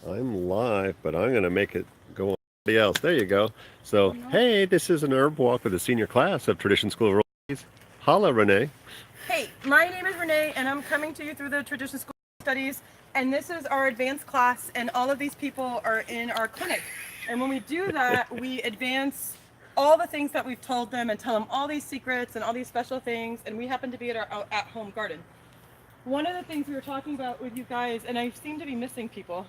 I'm live, but I'm going to make it go on somebody else. There you go. So, hey, this is an herb walk with the senior class of Tradition School of Herbal Studies. Holla, Renee. Hey, my name is Renee, and I'm coming to you through the Tradition School of Studies, and this is our advanced class, and all of these people are in our clinic. And when we do that, we advance all the things that we've told them and tell them all these secrets and all these special things, and we happen to be at our at-home garden. One of the things we were talking about with you guys, and I seem to be missing people,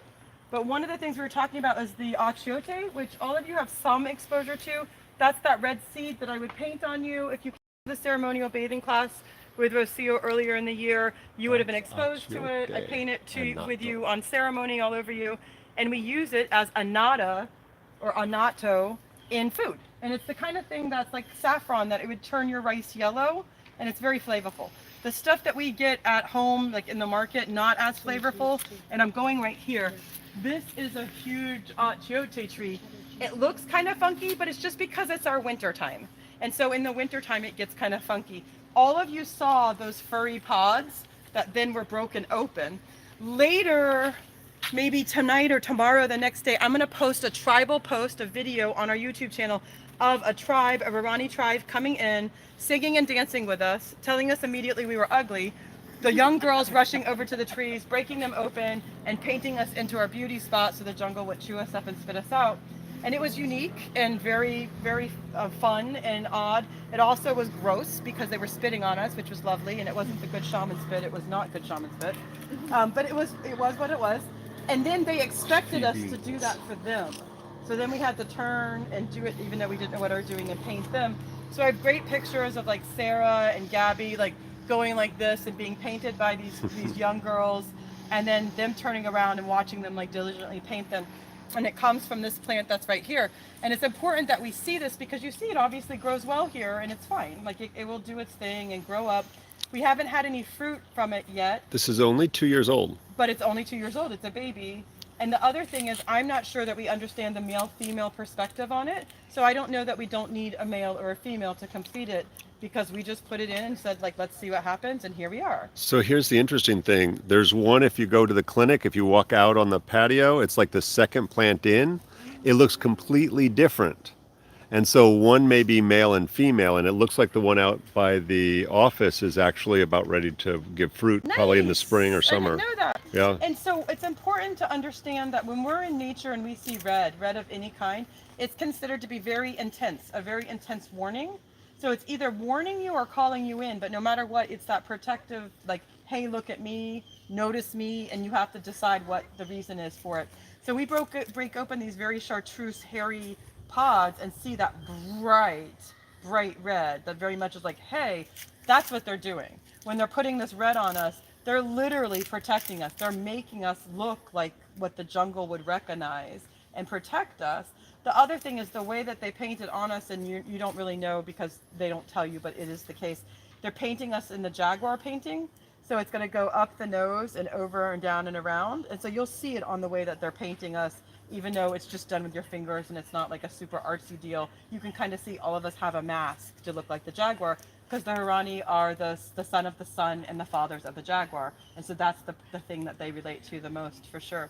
but one of the things we were talking about is the achiote, which all of you have some exposure to. That's that red seed that I would paint on you. If you came to the ceremonial bathing class with Rocio earlier in the year, you would have been exposed to it. I paint it with you on ceremony all over you. And we use it as annatto or annatto in food. And it's the kind of thing that's like saffron, that it would turn your rice yellow, and it's very flavorful. The stuff that we get at home, like in the market, not as flavorful. And I'm going right here. This is a huge achiote tree. It looks kind of funky, but it's just because it's our winter time. And so in the winter time, it gets kind of funky. All of you saw those furry pods that then were broken open. Later, maybe tonight or tomorrow, the next day, I'm going to post a tribal post, a video on our YouTube channel of a tribe, a Irani tribe coming in, singing and dancing with us, telling us immediately we were ugly. The young girls rushing over to the trees, breaking them open, and painting us into our beauty spot so the jungle would chew us up and spit us out. And it was unique and very, very fun and odd. It also was gross because they were spitting on us, which was lovely, and it wasn't the good shaman spit. It was not good shaman spit, but it was what it was. And then they expected us to do that for them. So then we had to turn and do it, even though we didn't know what we were doing, and paint them. So I have great pictures of like Sarah and Gabby, like going like this and being painted by these young girls, and then them turning around and watching them like diligently paint them. And it comes from this plant that's right here. And it's important that we see this because you see it obviously grows well here, and it's fine. Like it will do its thing and grow up. We haven't had any fruit from it yet. This is only 2 years old. But it's only 2 years old. It's a baby. And the other thing is, I'm not sure that we understand the male-female perspective on it. So I don't know that we don't need a male or a female to complete it, because we just put it in and said, like, let's see what happens, and here we are. So here's the interesting thing. There's one, if you go to the clinic, if you walk out on the patio, it's like the second plant in. It looks completely different. And so one may be male and female, and it looks like the one out by the office is actually about ready to give fruit, probably in the spring or summer. I didn't know that. Yeah. And so it's important to understand that when we're in nature and we see red of any kind, it's considered to be very intense, a very intense warning. So it's either warning you or calling you in, but no matter what, it's that protective, like, hey, look at me, notice me, and you have to decide what the reason is for it. So we break open these very chartreuse, hairy pods and see that bright red that very much is like, hey, that's what they're doing. When they're putting this red on us, they're literally protecting us. They're making us look like what the jungle would recognize and protect us. The other thing is the way that they paint it on us, and you don't really know because they don't tell you, but it is the case. They're painting us in the jaguar painting. So it's going to go up the nose and over and down and around. And so you'll see it on the way that they're painting us, even though it's just done with your fingers and it's not like a super artsy deal. You can kind of see all of us have a mask to look like the jaguar, because the Hirani are the son of the sun and the fathers of the jaguar. And so that's the thing that they relate to the most, for sure.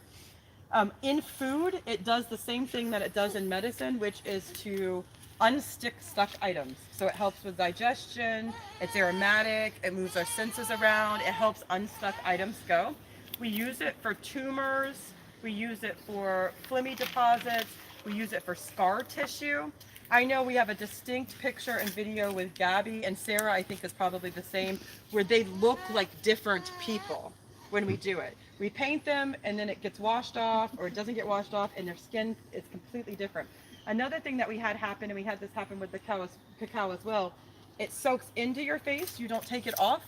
In food, it does the same thing that it does in medicine, which is to unstick stuck items. So it helps with digestion, it's aromatic, it moves our senses around, it helps unstuck items go. We use it for tumors, we use it for phlegmy deposits, we use it for scar tissue. I know we have a distinct picture and video with Gabby, and Sarah I think is probably the same, where they look like different people when we do it. We paint them and then it gets washed off, or it doesn't get washed off, and their skin is completely different. Another thing that we had happen, and we had this happen with the cacao as well, it soaks into your face, you don't take it off,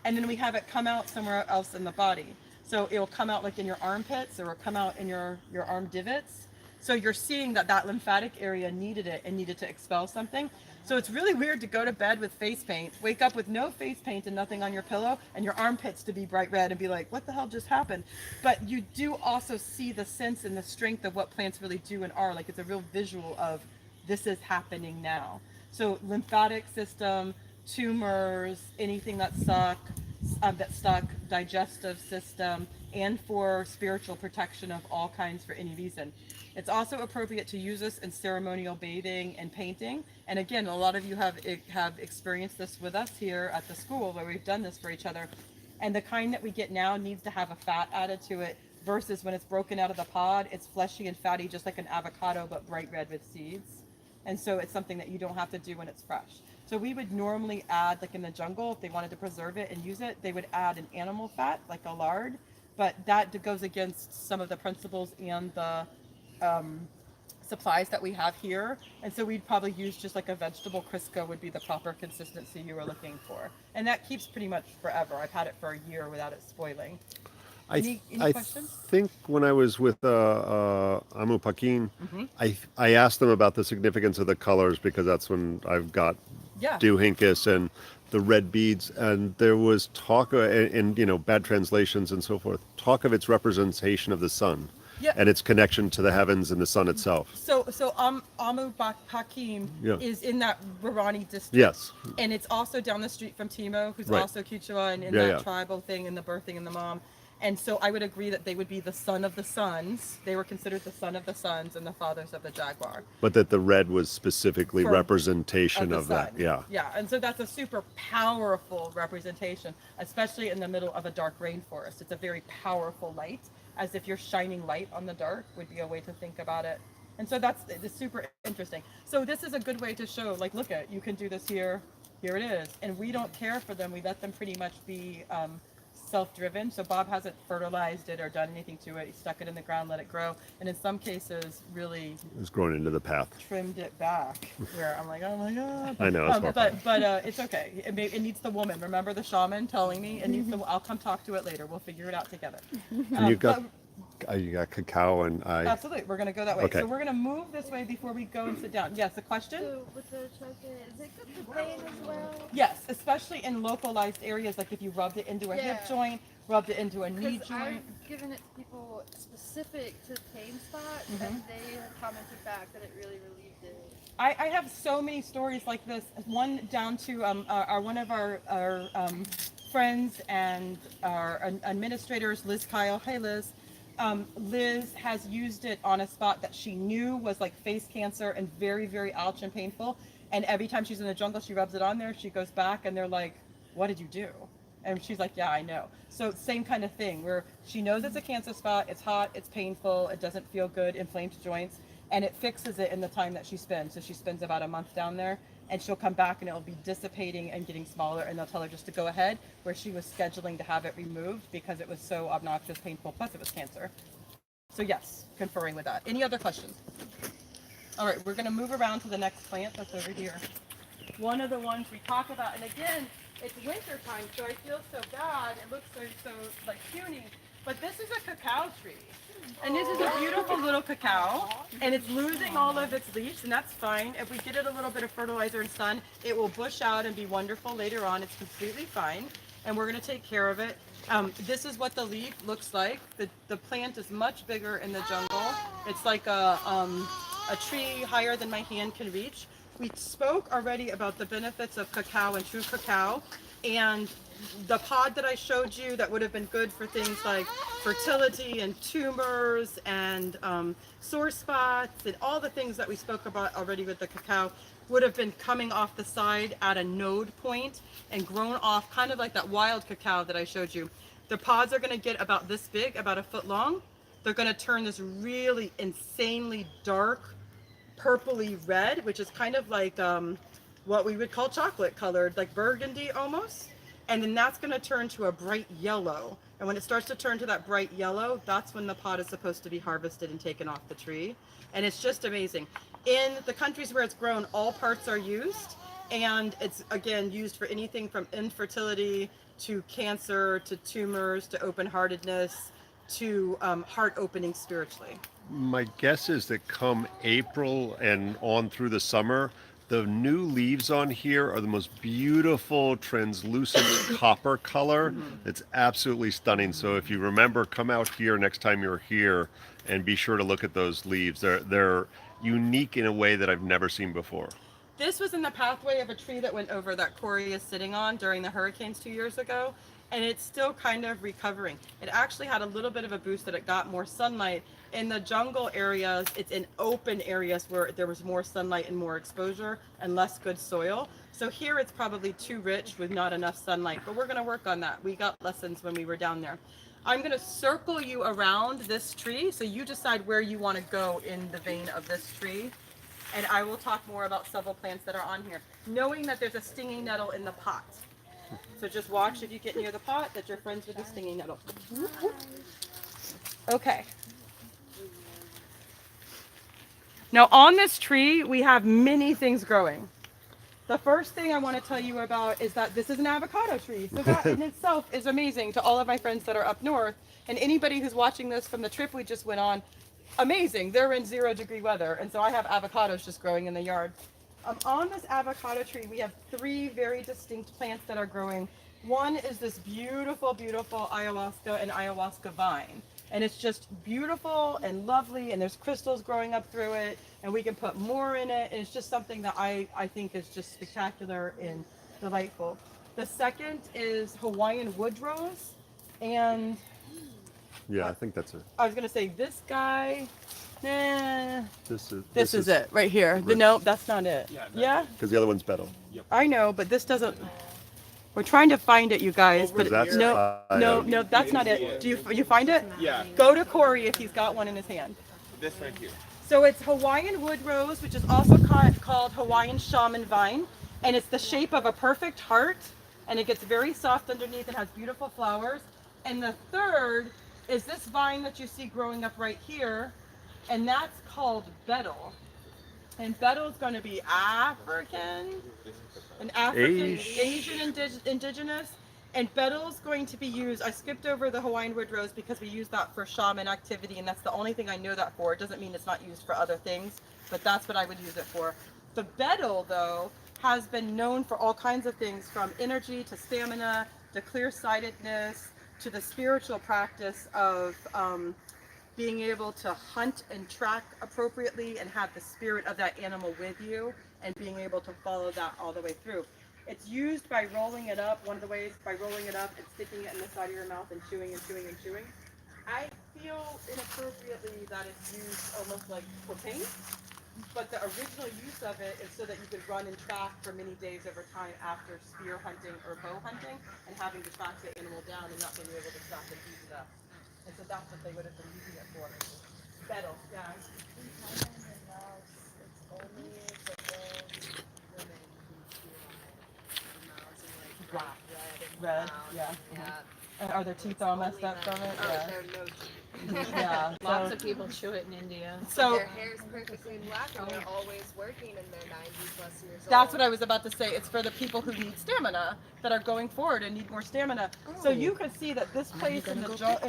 and then we have it come out somewhere else in the body. So it will come out like in your armpits, or it will come out in your arm divots. So you're seeing that lymphatic area needed it and needed to expel something. So it's really weird to go to bed with face paint, wake up with no face paint and nothing on your pillow, and your armpits to be bright red and be like, what the hell just happened? But you do also see the sense and the strength of what plants really do and are. Like, it's a real visual of this is happening now. So lymphatic system, tumors, anything that's stuck, digestive system, and for spiritual protection of all kinds for any reason. It's also appropriate to use this in ceremonial bathing and painting. And again, a lot of you have experienced this with us here at the school where we've done this for each other. And the kind that we get now needs to have a fat added to it versus when it's broken out of the pod, it's fleshy and fatty just like an avocado but bright red with seeds. And so it's something that you don't have to do when it's fresh. So we would normally add, like in the jungle, if they wanted to preserve it and use it, they would add an animal fat, like a lard, but that goes against some of the principles and the supplies that we have here. And so we'd probably use just like a vegetable Crisco would be the proper consistency you were looking for. And that keeps pretty much forever. I've had it for a year without it spoiling. Any questions? think when I was with Amu Pakin, Mm-hmm. I asked them about the significance of the colors because that's when I've got Yeah. Dewhincus and the red beads, and there was talk and bad translations and so forth, talk of its representation of the sun. Yeah. And its connection to the heavens and the sun itself. So Amu Pakim Yeah. is in that Rarani district. Yes. And it's also down the street from Timo, who's Right. also Quechua and in Yeah, that yeah. tribal thing and the birthing and the mom. And so I would agree that they would be the son of the sons. They were considered the son of the sons and the fathers of the jaguar. But that the red was specifically For- representation the of that. sun. Yeah. Yeah, and so that's a super powerful representation, especially in the middle of a dark rainforest. It's a very powerful light, as if you're shining light on the dark would be a way to think about it. And so it's super interesting. So this is a good way to show, like, look at, you can do this here, here it is. And we don't care for them. We let them pretty much be self-driven. So Bob hasn't fertilized it or done anything to it. He stuck it in the ground, let it grow. And in some cases, really It was growing into the path. trimmed it back where I'm like, oh my God. I know, it's but it's okay. It needs the woman. Remember the shaman telling me it needs the, I'll come talk to it later. We'll figure it out together. And you got but Cacao and I. absolutely. We're going to go that way. Okay. So we're going to move this way before we go and sit down. Yes, a question? So with the chocolate, is it good for pain as well? Yes, especially in localized areas, like if you rubbed it into a hip Yeah. joint, rubbed it into a knee Because joint. I've given it to people specific to pain spots, Mm-hmm. and they have commented back that it really relieved it. I have so many stories like this. One down to one of our friends and our administrators, Liz Kyle. Hey, Liz. Liz has used it on a spot that she knew was like face cancer and very, very ouch and painful. And every time she's in the jungle, she rubs it on there. She goes back and they're like, what did you do? And she's like, yeah, I know. So same kind of thing where she knows it's a cancer spot. It's hot. It's painful. It doesn't feel good. Inflamed joints. And it fixes it in the time that she spends. So she spends about a month down there and she'll come back and it'll be dissipating and getting smaller. And they'll tell her just to go ahead where she was scheduling to have it removed because it was so obnoxious, painful, plus it was cancer. So yes, conferring with that. Any other questions? All right, we're going to move around to the next plant that's over here. One of the ones we talk about, and again, it's winter time, so I feel so bad. It looks so like puny. But this is a cacao tree. And this is a beautiful little cacao, and it's losing all of its leaves, and that's fine. If we get it a little bit of fertilizer and sun, it will bush out and be wonderful later on. It's completely fine, and we're going to take care of it. This is what the leaf looks like. The plant is much bigger in the jungle. It's like a tree higher than my hand can reach. We spoke already about the benefits of cacao and true cacao, and the pod that I showed you that would have been good for things like fertility and tumors and sore spots and all the things that we spoke about already with the cacao would have been coming off the side at a node point and grown off kind of like that wild cacao that I showed you. The pods are going to get about this big, about a foot long. They're going to turn this really insanely dark purpley red, which is kind of like what we would call chocolate colored, like burgundy almost. And then that's going to turn to a bright yellow. And when it starts to turn to that bright yellow, that's when the pod is supposed to be harvested and taken off the tree. And it's just amazing. In the countries where it's grown, all parts are used. And it's, again, used for anything from infertility to cancer to tumors to open-heartedness to heart opening spiritually. My guess is that come April and on through the summer, the new leaves on here are the most beautiful translucent copper color. It's absolutely stunning. So if you remember, come out here next time you're here and be sure to look at those leaves. They're unique in a way that I've never seen before. This was in the pathway of a tree that went over that Corey is sitting on during the hurricanes 2 years ago. and it's still kind of recovering. It actually had a little bit of a boost that it got more sunlight. In the jungle areas, it's in open areas where there was more sunlight and more exposure and less good soil. So here it's probably too rich with not enough sunlight, but we're going to work on that. We got lessons when we were down there. I'm going to circle you around this tree, so you decide where you want to go in the vein of this tree. And I will talk more about several plants that are on here, knowing that there's a stinging nettle in the pot. So just watch if you get near the pot that you're friends with the stinging nettle. Okay. Now on this tree, we have many things growing. The first thing I want to tell you about is that this is an avocado tree. So that in itself is amazing to all of my friends that are up north. And anybody who's watching this from the trip we just went on, amazing. They're in 0-degree weather. And so I have avocados just growing in the yard. On this avocado tree, we have 3 very distinct plants that are growing. One is this beautiful, beautiful ayahuasca and ayahuasca vine. And it's just beautiful and lovely, and there's crystals growing up through it, and we can put more in it, and it's just something that I think is just spectacular and delightful. The second is Hawaiian wood rose, and Yeah, I think that's it. I was gonna say this guy, nah, This is it right here. No, that's not it. Yeah, Because the other one's better. I know, but this doesn't. We're trying to find it, you guys, but That's no, that's not it. Do you find it? Yeah, Go to Corey if he's got one in his hand. this right here. So it's Hawaiian wood rose, which is also called Hawaiian shaman vine, and it's the shape of a perfect heart, and it gets very soft underneath and has beautiful flowers. And the third is this vine that you see growing up right here, and that's called betel. And betel is going to be African, Asian indigenous. And betel is going to be used. I skipped over the Hawaiian wood rose because we use that for shaman activity, and that's the only thing I know that for. It doesn't mean it's not used for other things, but that's what I would use it for. The betel, though, has been known for all kinds of things, from energy to stamina to clear-sightedness to the spiritual practice of being able to hunt and track appropriately and have the spirit of that animal with you, and being able to follow that all the way through. It's used by rolling it up. One of the ways, by rolling it up and sticking it in the side of your mouth and chewing and chewing and chewing. I feel inappropriately that it's used almost like cocaine, but the original use of it is so that you could run and track for many days over time after spear hunting or bow hunting, and having to track the animal down and not being able to stop and eat it up. And so that's what they would have been using it for. Betel, yeah. Red, yeah. And are their teeth all messed up from it? Yeah. Yeah. Lots of people chew it in India. So Their hair's perfectly black and they're always working and they're 90 plus years old. that's what I was about to say. It's for the people who need stamina, that are going forward and need more stamina. So you could see that this place in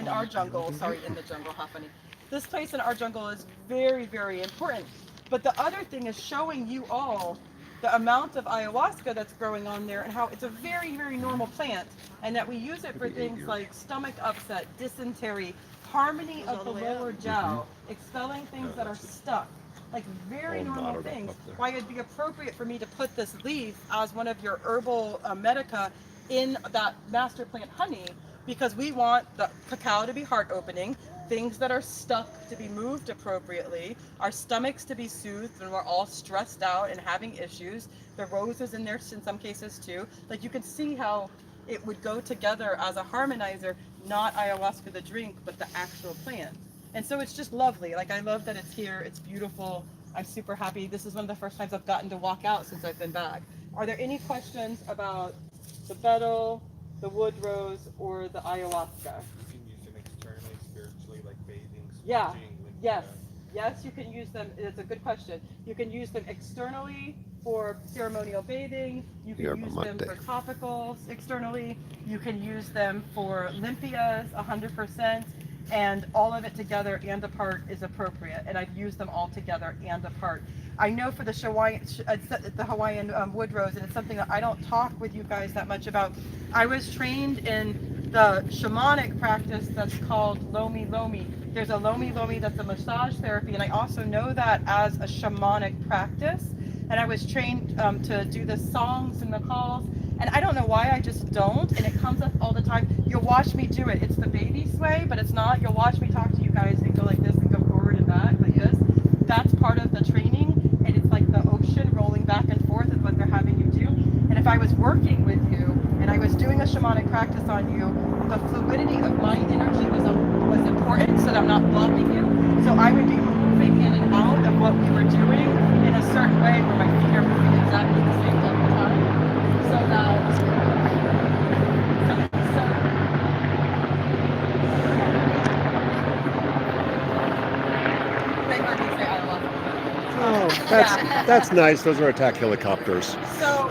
our jungle, how funny. This place in our jungle is very, very important. But the other thing is showing you all the amount of ayahuasca that's growing on there, and how it's a very, very normal plant, and that we use it for things like stomach upset, dysentery, harmony of the lower jaw, expelling things that are stuck, like very normal things. Why it'd be appropriate for me to put this leaf as one of your herbal medica in that master plant honey, because we want the cacao to be heart opening, things that are stuck to be moved appropriately, our stomachs to be soothed when we're all stressed out and having issues. The rose is in there in some cases too. Like, you can see how it would go together as a harmonizer, not ayahuasca the drink, but the actual plant. And so it's just lovely. Like, I love that it's here. It's beautiful. I'm super happy. This is one of the first times I've gotten to walk out since I've been back. Are there any questions about the betel, the wood rose, or the ayahuasca? You can use them externally, spiritually, like bathing, Yeah. smudging, Yes. Yes, you can use them. It's a good question. You can use them externally for ceremonial bathing. You can use them for topicals externally. You can use them for limpias 100%. And all of it together and apart is appropriate. And I've used them all together and apart. I know for the Hawaiian wood rose, and it's something that I don't talk with you guys that much about. I was trained in the shamanic practice that's called Lomi Lomi. There's a Lomi Lomi that's a massage therapy, and I also know that as a shamanic practice. And I was trained to do the songs and the calls, And I don't know why, I just don't. And it comes up all the time. You'll watch me do it. It's the baby sway, but it's not. You'll watch me talk to you guys and go like this and go forward and back like this. That's part of the training. And it's like the ocean rolling back and forth is what they're having you do. And if I was working with you and I was doing a shamanic practice on you, the fluidity of my energy was important so that I'm not blocking you. So I would be moving in and out of what we were doing in a certain way where my feet are moving exactly the same every time. So that they heard me say ayahuasca. Oh, that's nice. Those are attack helicopters. So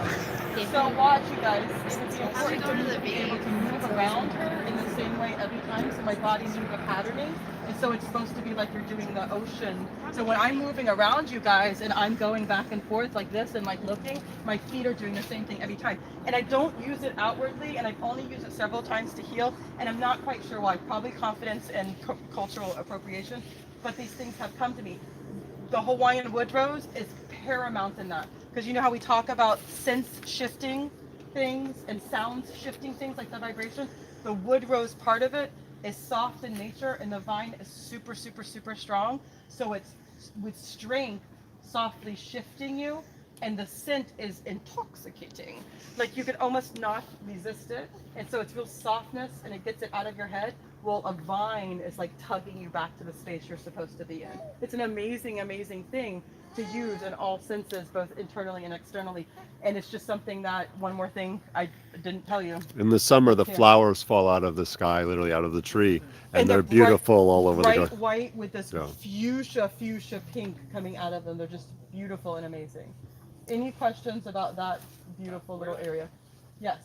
watch you guys. It would be important for me to be able to move around her in the same way every time, so my body's doing a patterning. And so it's supposed to be like you're doing the ocean. So when I'm moving around you guys and I'm going back and forth like this and like looking, my feet are doing the same thing every time. And I don't use it outwardly, and I've only used it several times to heal, and I'm not quite sure why. Probably confidence and cultural appropriation, but these things have come to me. The Hawaiian wood rose is paramount in that, because you know how we talk about sense shifting things and sounds shifting things like the vibration. The wood rose part of it is soft in nature, and the vine is super, super, super strong. So it's with strength softly shifting you, and the scent is intoxicating. Like you could almost not resist it. And so it's real softness, and it gets it out of your head. Well, a vine is like tugging you back to the space you're supposed to be in. It's an amazing, amazing thing to use in all senses, both internally and externally. And it's just something that, one more thing I didn't tell you. In the summer, the Yeah. flowers fall out of the sky, literally out of the tree, and they're bright- beautiful all over the bright garden. white with this Yeah. fuchsia pink coming out of them. They're just beautiful and amazing. Any questions about that beautiful little area? Yes.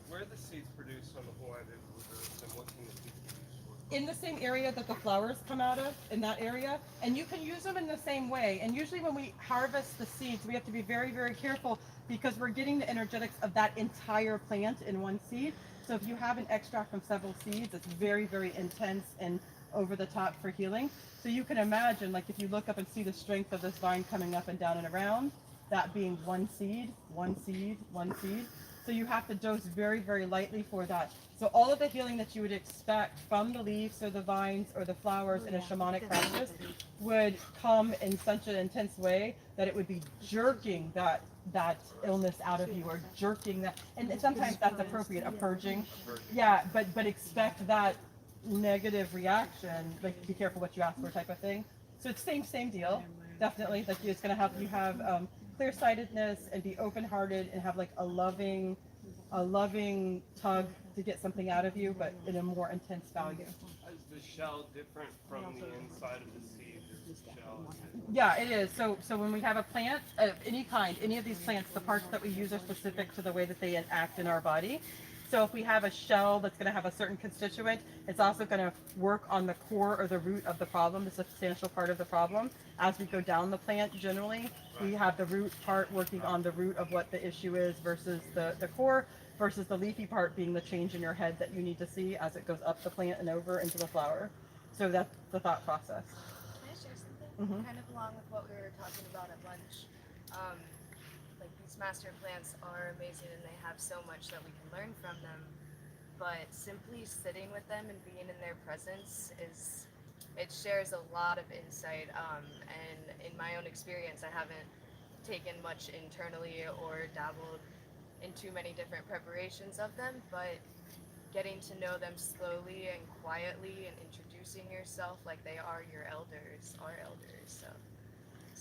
Where are the seeds produced on the Hawaiian wood rose, and what can the seeds be used for? In the same area that the flowers come out of, in that area, and you can use them in the same way. And usually when we harvest the seeds, we have to be very, very careful, because we're getting the energetics of that entire plant in one seed. So if you have an extract from several seeds, it's very, very intense and over the top for healing. So you can imagine, like if you look up and see the strength of this vine coming up and down and around, that being one seed, one seed, one seed. So you have to dose very, very lightly for that. So all of the healing that you would expect from the leaves or the vines or the flowers in a shamanic practice would come in such an intense way that it would be jerking that illness out of you, or jerking that. And sometimes that's appropriate, a purging. Yeah, but expect that negative reaction, like be careful what you ask for type of thing. So it's same deal, definitely. Like it's gonna help you have clear-sightedness and be open-hearted and have like a loving tug to get something out of you, but in a more intense value. Is the shell different from the inside of the seed? Is the shell? Yeah, it is. So when we have a plant of any kind, any of these plants, the parts that we use are specific to the way that they act in our body. So if we have a shell that's going to have a certain constituent, it's also going to work on the core or the root of the problem, the substantial part of the problem. As we go down the plant, generally, we have the root part working on the root of what the issue is versus the core, versus the leafy part being the change in your head that you need to see as it goes up the plant and over into the flower. So that's the thought process. Can I share something? Mhm. Kind of along with what we were talking about at lunch. Like these master plants are amazing and they have so much that we can learn from them. But simply sitting with them and being in their presence it shares a lot of insight. And in my own experience, I haven't taken much internally or dabbled in too many different preparations of them, but getting to know them slowly and quietly and introducing yourself like they are your elders, our elders.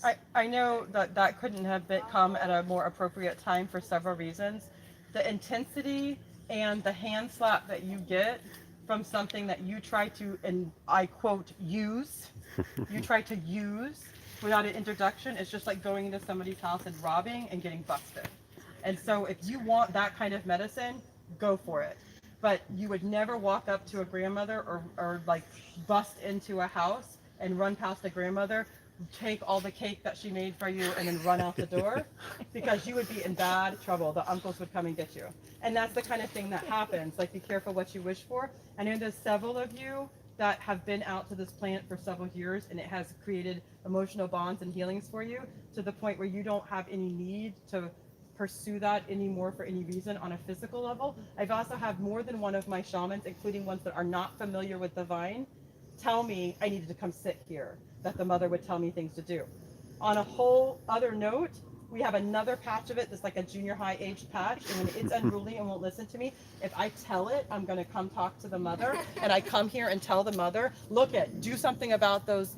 So I know that couldn't have come at a more appropriate time for several reasons. The intensity and the hand slap that you get from something that you try to, and I quote, use, you try to use without an introduction, it's just like going into somebody's house and robbing and getting busted. And so if you want that kind of medicine, go for it. But you would never walk up to a grandmother or like bust into a house and run past a grandmother, take all the cake that she made for you and then run out the door, because you would be in bad trouble. The uncles would come and get you. And that's the kind of thing that happens. Like, be careful what you wish for. I know there's several of you that have been out to this plant for several years, and it has created emotional bonds and healings for you to the point where you don't have any need to pursue that anymore for any reason on a physical level. I've also had more than one of my shamans, including ones that are not familiar with the vine, tell me I needed to come sit here, that the mother would tell me things to do. On a whole other note, we have another patch of it that's like a junior high aged patch, and when it's unruly and won't listen to me, if I tell it I'm going to come talk to the mother, and I come here and tell the mother, look at, do something about those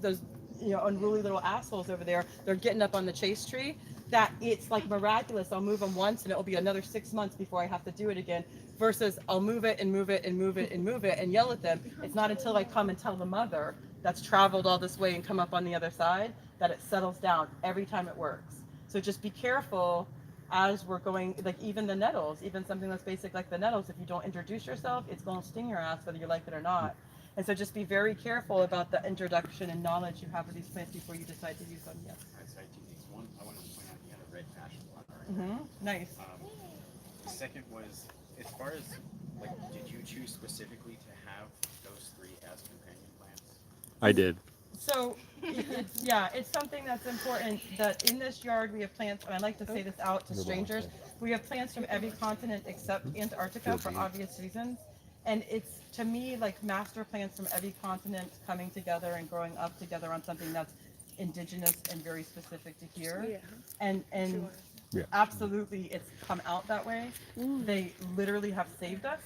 unruly little assholes over there, they're getting up on the chase tree, that it's like miraculous. I'll move them once and it'll be another 6 months before I have to do it again, versus I'll move it and move it and move it and move it and yell at them. It's not until I come and tell the mother that's traveled all this way and come up on the other side that it settles down every time it works. So just be careful as we're going, like even the nettles, even something that's basic like the nettles, if you don't introduce yourself, it's going to sting your ass whether you like it or not. And so just be very careful about the introduction and knowledge you have of these plants before you decide to use them. Yes. Sorry, two things. One, I wanted to point out you had a red passion flower. Nice. The second was, as far as, like, did you choose specifically to have those three as companion plants? I did. So it's something that's important that in this yard we have plants, and I like to say this out to strangers, we have plants from every continent except Antarctica for obvious reasons. And it's, to me, like master plants from every continent coming together and growing up together on something that's indigenous and very specific to here. Yeah. And Yeah. absolutely it's come out that way. They literally have saved us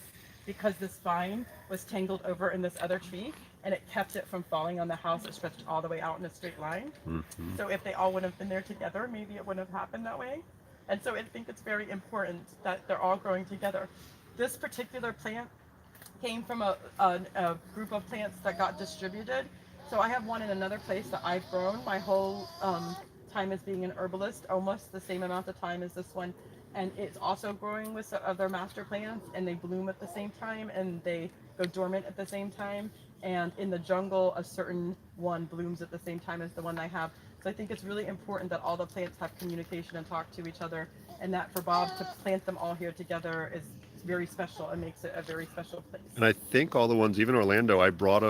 because this vine was tangled over in this other tree and it kept it from falling on the house. It stretched all the way out in a straight line. So if they all would have been there together, maybe it wouldn't have happened that way. And so I think it's very important that they're all growing together. This particular plant came from a group of plants that got distributed. So I have one in another place that I've grown my whole time as being an herbalist, almost the same amount of time as this one. And it's also growing with other master plants, and they bloom at the same time and they go dormant at the same time. And in the jungle, a certain one blooms at the same time as the one I have. So I think it's really important that all the plants have communication and talk to each other, and that for Bob to plant them all here together is very special and makes it a very special place. And I think all the ones, even Orlando, I brought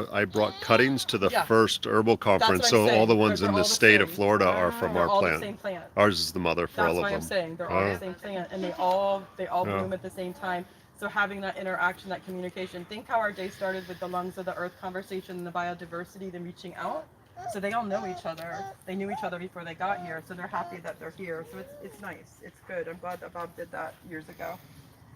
cuttings to the Yeah. first herbal conference. So all the ones They're in all the state of same. Florida are from They're our all plant. the same plant. Ours is the mother for That's all of why them. I'm saying they're all the same plant, and they all bloom at the same time. So having that interaction, that communication. Think how our day started with the lungs of the earth conversation and the biodiversity, them reaching out. So they all know each other. They knew each other before they got here. So they're happy that they're here. So it's nice. It's good. I'm glad that Bob did that years ago.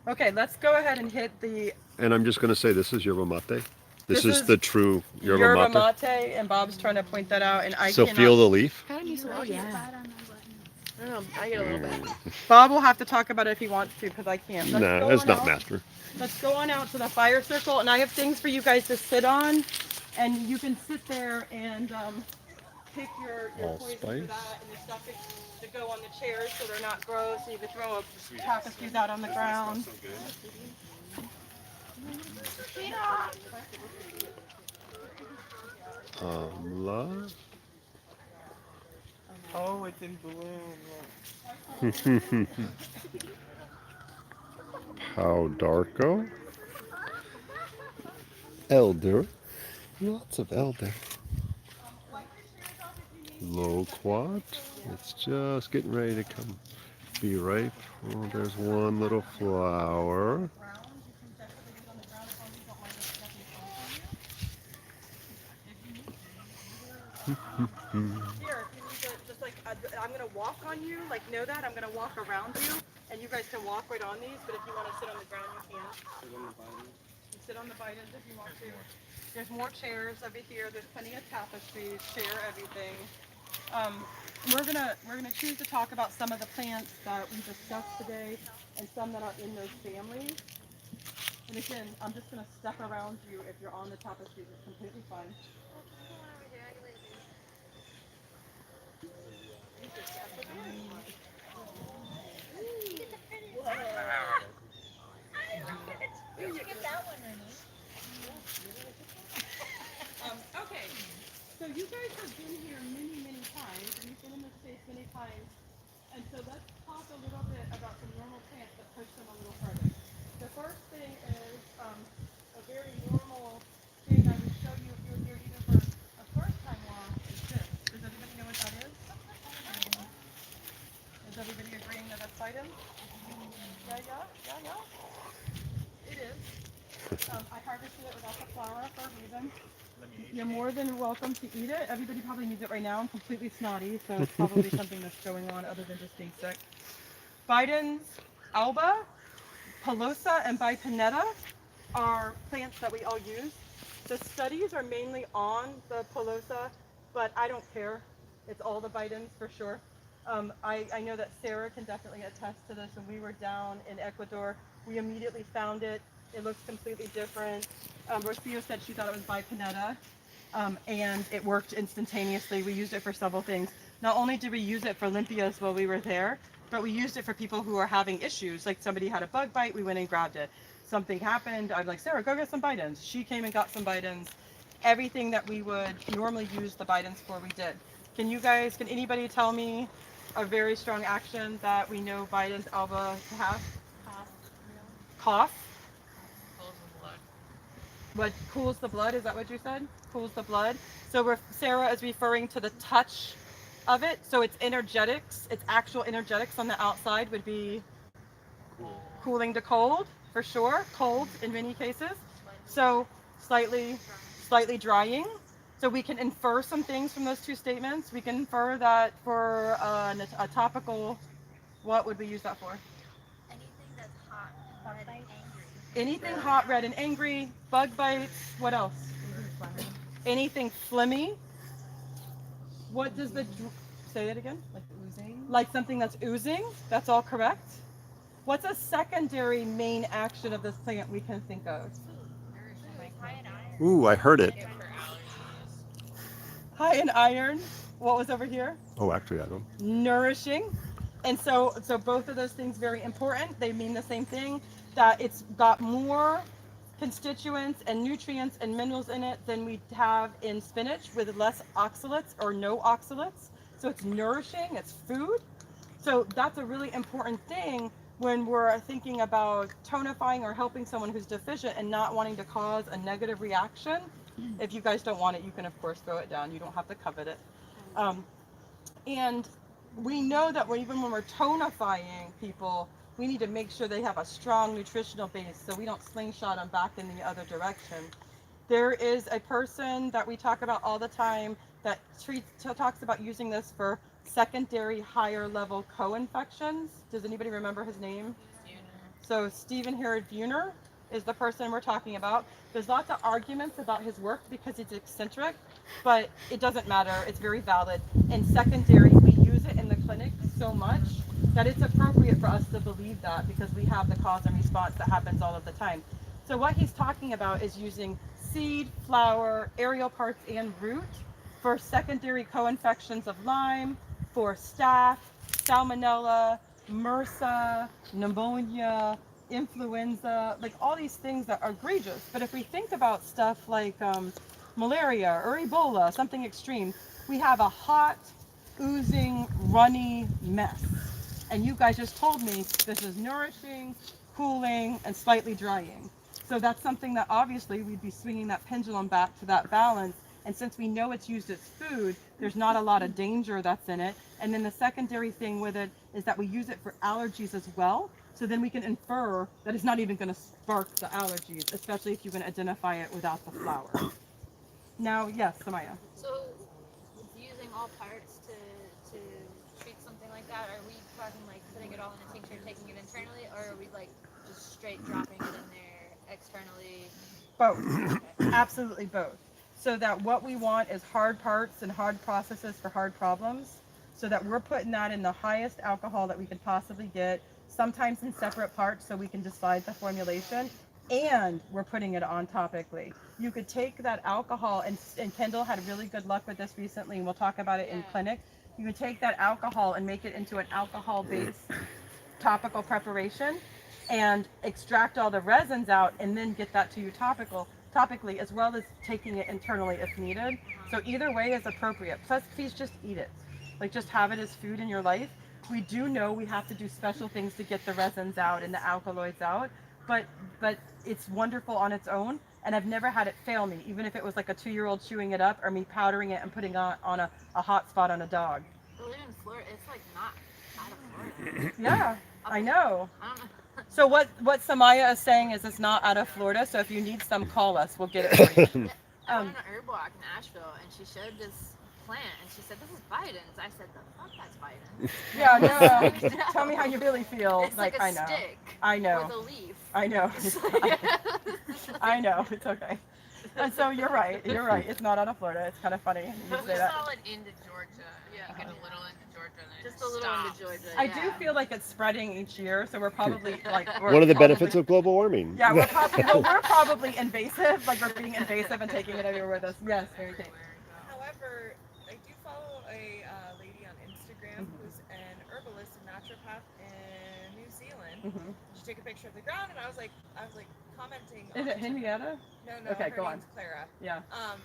Okay, let's go ahead and hit the And I'm just going to say, this is yerba mate. This This is is the true yerba yerba mate. mate, and Bob's trying to point that out, and I So cannot. feel the leaf. Kind of needs to walk Yeah. I don't know. I get a little bit. Bob will have to talk about it if he wants to, because I can't. Let's Nah, go it's on not out. master. Let's go on out to the fire circle, and I have things for you guys to sit on, and you can sit there and pick your poison for Allspice. that, and the stuff to go on the chairs so they're not gross. And you can throw a tapestries out on the ground. So good. Amla. Oh, it's in bloom. Powdarko. Elder. Lots of elder. Loquat. It's just getting ready to come. Be ripe. Oh, there's one little flower. Here, if you need to, just like, I'm going to walk on you, like, know that. I'm going to walk around you, and you guys can walk right on these, but if you want to sit on the ground, you can. You sit on the bitins if you want to. There's more chairs over here. There's plenty of tapestries, share everything. We're gonna choose to talk about some of the plants that we discussed today, and some that are in those families. And again, I'm just gonna step around you. If you're on the tapestries, it's completely fine. Okay, so you guys have been here many times, and you've been in this space many times, and so let's talk a little bit about some normal plants that push them a little further. The first thing is a very normal thing I would show you if you were here even for a first time walk is this. Does everybody know what that is? Is everybody agreeing that that's item? You're more than welcome to eat it. Everybody probably needs it right now. I'm completely snotty, so it's probably something that's going on other than just being sick. Bidens alba, pilosa, and bipinetta are plants that we all use. The studies are mainly on the pilosa, but I don't care. It's all the bidens for sure. I know that Sarah can definitely attest to this. When we were down in Ecuador, we immediately found it. It looks completely different. Rocio said she thought it was bipinetta, and it worked instantaneously. We used it for several things. Not only did we use it for limpias while we were there, but we used it for people who are having issues. Like somebody had a bug bite, we went and grabbed it. Something happened, I'm like, Sarah, go get some bidens. She came and got some bidens. Everything that we would normally use the bidens for, we did. Can anybody tell me a very strong action that we know bidens alba to have? Cough. Pulls the blood. What cools the blood? Is that what you said? Cools the blood. So Sarah is referring to the touch of it. So it's energetics. Its actual energetics on the outside would be cooling to cold, for sure. Cold in many cases. So slightly drying. So we can infer some things from those two statements. We can infer that for a topical, what would we use that for? Anything that's hot, red, and angry. Anything hot, red, and angry, bug bites, what else? Anything phlegmy. What does say it again? Like oozing. Like something that's oozing, that's all correct. What's a secondary main action of this plant we can think of? High in iron. Ooh, I heard it. For allergies. High in iron. What was over here? Oh, actually, I don't. Nourishing. And so both of those things very important. They mean the same thing, that it's got more constituents and nutrients and minerals in it than we have in spinach, with less oxalates or no oxalates. So it's nourishing, it's food. So that's a really important thing when we're thinking about tonifying or helping someone who's deficient and not wanting to cause a negative reaction. If you guys don't want it, you can of course throw it down. You don't have to covet it. And we know that even when we're tonifying people, we need to make sure they have a strong nutritional base so we don't slingshot them back in the other direction. There is a person that we talk about all the time that talks about using this for secondary higher level co-infections. Does anybody remember his name? So Stephen Herod Buhner is the person we're talking about. There's lots of arguments about his work because he's eccentric, but it doesn't matter. It's very valid. In secondary, we use it in the clinic so much that it's appropriate for us to believe that, because we have the cause and response that happens all of the time. So what he's talking about is using seed, flower, aerial parts, and root for secondary co-infections of Lyme, for staph, salmonella, MRSA, pneumonia, influenza, like all these things that are egregious. But if we think about stuff like malaria or Ebola, something extreme, we have a hot, oozing, runny mess. And you guys just told me this is nourishing, cooling, and slightly drying. So that's something that obviously we'd be swinging that pendulum back to that balance. And since we know it's used as food, there's not a lot of danger that's in it. And then the secondary thing with it is that we use it for allergies as well. So then we can infer that it's not even going to spark the allergies, especially if you can identify it without the flower. Now, yes, Samaya. So, using all parts to treat something like that, are we talking like putting it all in a tincture, taking it internally, or are we like just straight dropping it in there externally? Both. Absolutely both. So that what we want is hard parts and hard processes for hard problems, so that we're putting that in the highest alcohol that we could possibly get, sometimes in separate parts so we can decide the formulation, and we're putting it on topically. You could take that alcohol, and Kendall had really good luck with this recently, and we'll talk about it in clinic. You could take that alcohol and make it into an alcohol-based topical preparation and extract all the resins out, and then get that to you topically, as well as taking it internally if needed. So either way is appropriate. Plus, please just eat it. Like, just have it as food in your life. We do know we have to do special things to get the resins out and the alkaloids out, but it's wonderful on its own, and I've never had it fail me, even if it was like a 2-year-old chewing it up or me powdering it and putting it on a hot spot on a dog. Well, in Florida, it's like not out of Florida. Yeah, I know. I don't know. So what Samaya is saying is it's not out of Florida, so if you need some, call us. We'll get it for you. I Um, went on a herb walk in Asheville, and she showed this plant, and she said, "This is Biden's." I said, "The fuck, that's Biden's." yeah, no, It's like, tell me how you really feel. It's like a I know. stick I know. with a leaf. I know. It's like- I know. It's okay. And so you're right. You're right. It's not out of Florida. It's kind of funny you We say that. saw it into Georgia. Yeah. You get a little into Georgia and then Just it a little into stops. Georgia. I do feel like it's spreading each year, so we're probably like One of the benefits of global warming. Yeah, we're probably invasive, like we're being invasive and taking it everywhere with us. Yes, Mary Kate. However, I do follow a lady on Instagram who's an herbalist and naturopath in New Zealand. Mhm. She took a picture of the ground, and I was like commenting. Is it Henrietta? No, Okay, her go name's on. Clara. Yeah.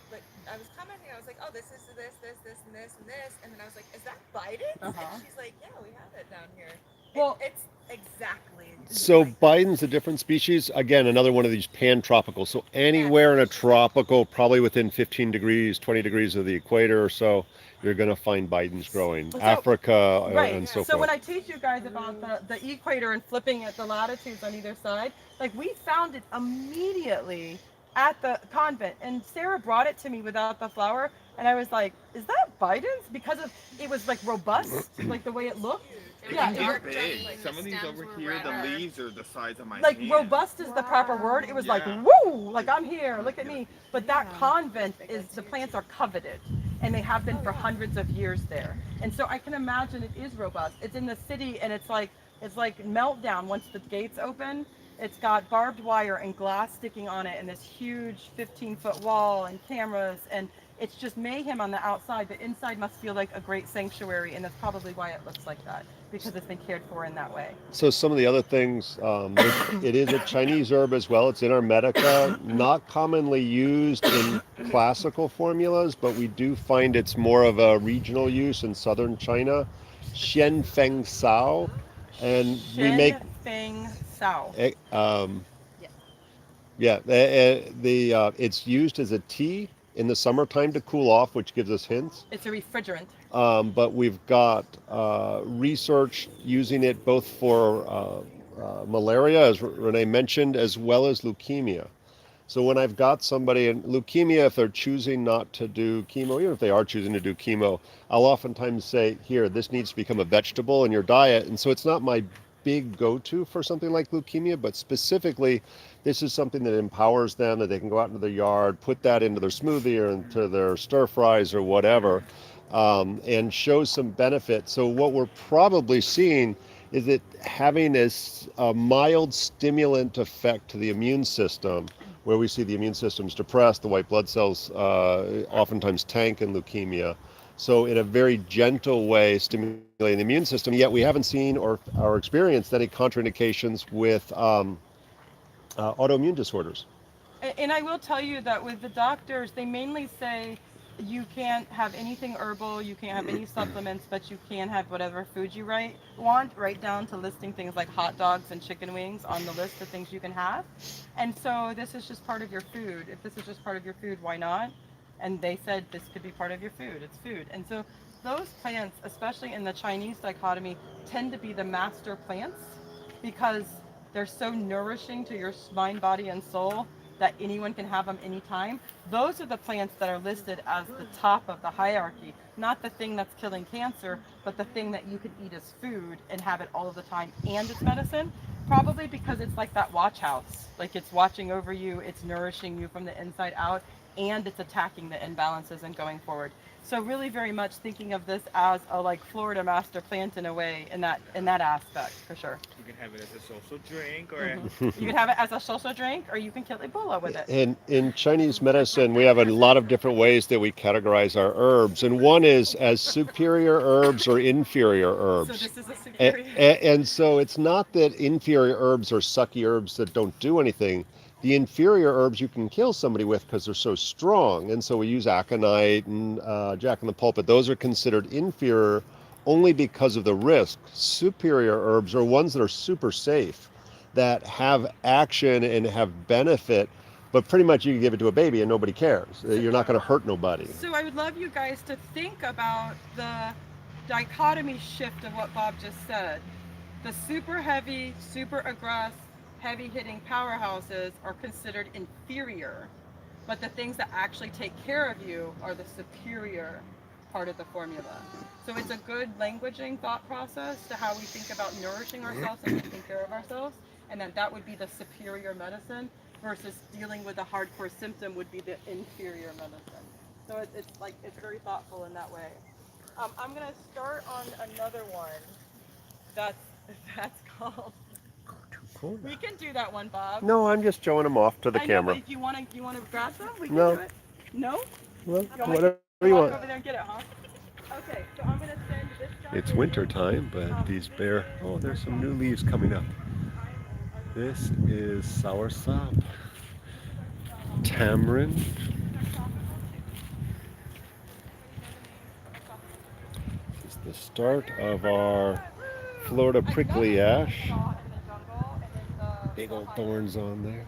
But I was commenting. I was like, oh, this is this, and this, and this, and then I was like, is that Biden's? Uh-huh. And she's like, yeah, we have it down here. Well- it's exactly. So like- Biden's a different species. Again, another one of these pan-tropical. So anywhere in a tropical, probably within 15 degrees, 20 degrees of the equator or so, you're going to find Biden's growing. So- Africa Right. and so So when forth. I teach you guys about the equator and flipping at the latitudes on either side, like we found it immediately at the convent, and Sarah brought it to me without the flower, and I was like, "Is that Biden's?" Because it was like robust, like the way it looked. It Yeah, was it- dark Big. green, the Some of these stems over were here, the redder. leaves are the size of my Like hand. robust is the proper word. It was like Yeah. woo, like I'm here, look at me. But that convent is the plants are coveted, and they have been for hundreds of years there. And so I can imagine it is robust. It's in the city, and it's like meltdown once the gates open. It's got barbed wire and glass sticking on it, and this huge 15-foot wall and cameras, and it's just mayhem on the outside. The inside must feel like a great sanctuary, and that's probably why it looks like that, because it's been cared for in that way. So some of the other things, it is a Chinese herb as well. It's in our medica, not commonly used in classical formulas, but we do find it's more of a regional use in southern China. Xian Feng Sao, and we make Feng Sao. it's used as a tea in the summertime to cool off, which gives us hints. It's a refrigerant. But we've got research using it both for malaria, as Renee mentioned, as well as leukemia. So when I've got somebody in leukemia, if they're choosing not to do chemo, even if they are choosing to do chemo, I'll oftentimes say, here, this needs to become a vegetable in your diet. And so it's not my big go-to for something like leukemia, but specifically, this is something that empowers them, that they can go out into their yard, put that into their smoothie or into their stir fries or whatever, and shows some benefit. So what we're probably seeing is it having a mild stimulant effect to the immune system, where we see the immune system's depressed, the white blood cells oftentimes tank in leukemia. So in a very gentle way, stimulating the immune system, yet we haven't seen or experienced any contraindications with autoimmune disorders. And I will tell you that with the doctors, they mainly say you can't have anything herbal, you can't have any supplements, but you can have whatever food you want, right down to listing things like hot dogs and chicken wings on the list of things you can have. And so this is just part of your food. If this is just part of your food, why not? And they said this could be part of your food. It's food. And so those plants, especially in the Chinese dichotomy, tend to be the master plants because they're so nourishing to your mind, body, and soul that anyone can have them anytime. Those are the plants that are listed as the top of the hierarchy, not the thing that's killing cancer, but the thing that you could eat as food and have it all of the time, and it's medicine. Probably because it's like that watch house, like it's watching over you, it's nourishing you from the inside out, and it's attacking the imbalances and going forward. So really very much thinking of this as a like Florida master plant in a way, in that aspect, for sure. You can have it as a social drink or You can have it as a social drink, or you can kill Ebola with it. In Chinese medicine, we have a lot of different ways that we categorize our herbs, and one is as superior herbs or inferior herbs. So this is a And, superior. and so it's not that inferior herbs are sucky herbs that don't do anything. The inferior herbs you can kill somebody with because they're so strong. And so we use aconite and jack in the pulpit. Those are considered inferior only because of the risk. Superior herbs are ones that are super safe, that have action and have benefit, but pretty much you can give it to a baby and nobody cares. You're not going to hurt nobody. So I would love you guys to think about the dichotomy shift of what Bob just said. The super heavy, super aggressive, heavy hitting powerhouses are considered inferior. but the things that actually take care of you are the superior part of the formula. So it's a good languaging thought process to how we think about nourishing ourselves and taking care of ourselves, and then that would be the superior medicine versus dealing with a hardcore symptom would be the inferior medicine. So it's very thoughtful in that way. I'm gonna start on another one that's called. We can do that one, Bob. No, I'm just showing them off to the I know, camera. but if you wanna grab some, we can No. do it. No? Well, You want me whatever to you walk want. over there and get it, huh? Okay, so I'm gonna send this guy. It's winter time, but these bare. Oh, there's some new leaves coming up. This is soursop, tamarind. This is the start of our Florida prickly ash. Big old thorns on there.